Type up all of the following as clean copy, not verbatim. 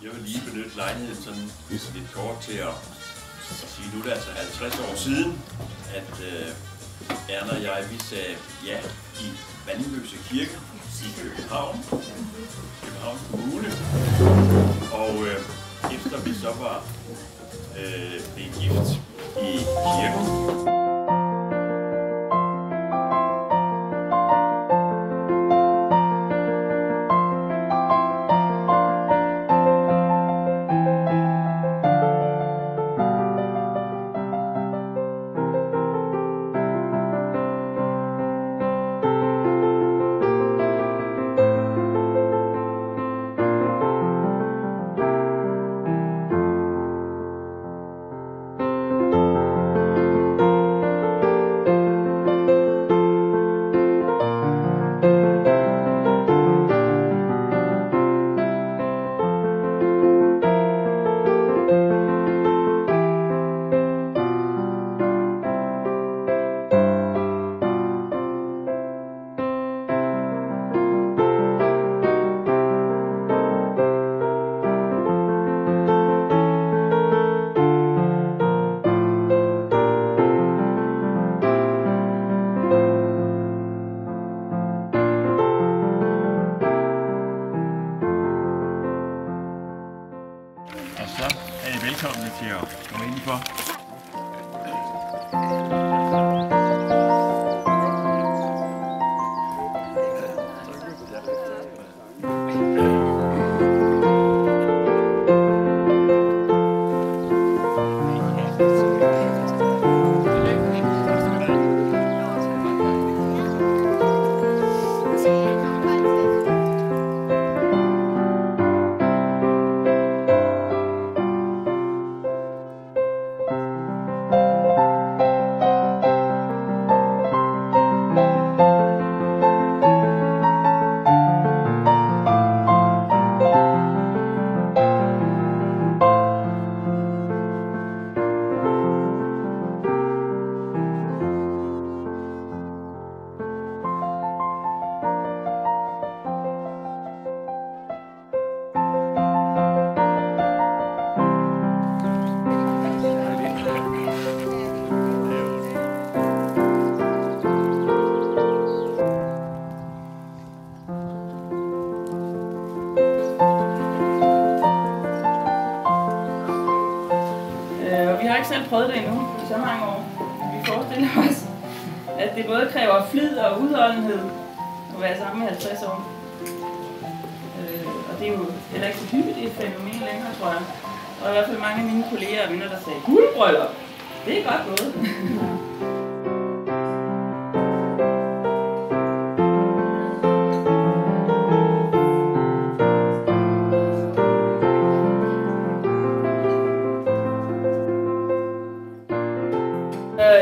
Jeg vil lige benytte lejligheden sådan lidt kort til at sige, nu er det altså 50 år siden, at Erna og jeg, vi sagde ja i Vandløse Kirke i Københavns Kommune. Og efter vi så var blevet gift i kirken, og så er I velkomne til at komme indenfor. Vi har ikke selv prøvet det endnu i så mange år. Vi forestiller os, at det både kræver flid og udholdenhed at være sammen i 50 år. Og det er jo heller ikke så hyppigt et fænomen længere, tror jeg. Og i hvert fald mange af mine kolleger og venner, der sagde, guldbryllup, det er godt gået.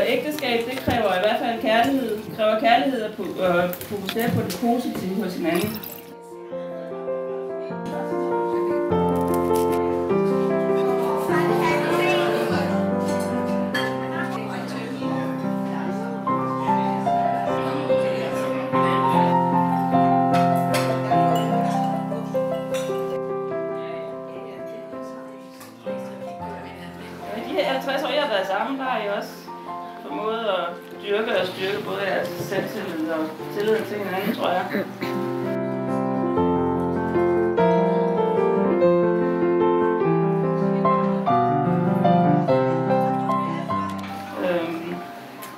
Ægteskab, det kræver i hvert fald kærlighed. Det kræver kærlighed at fokusere på det positive hos hinanden. I de her 50 år, jeg har været sammen, der har I også formået at dyrke og styrke både jeres selvtillid og tilliden til hinanden, tror jeg.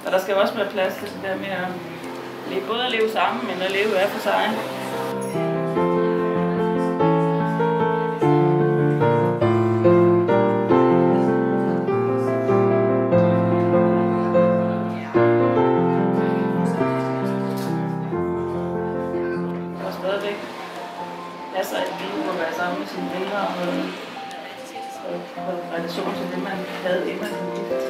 Og der skal også være plads til det der med at både at leve sammen, men at leve hver for sig. Masser af liv at være sammen med sine venner og relation til det, man havde inden man blev gift.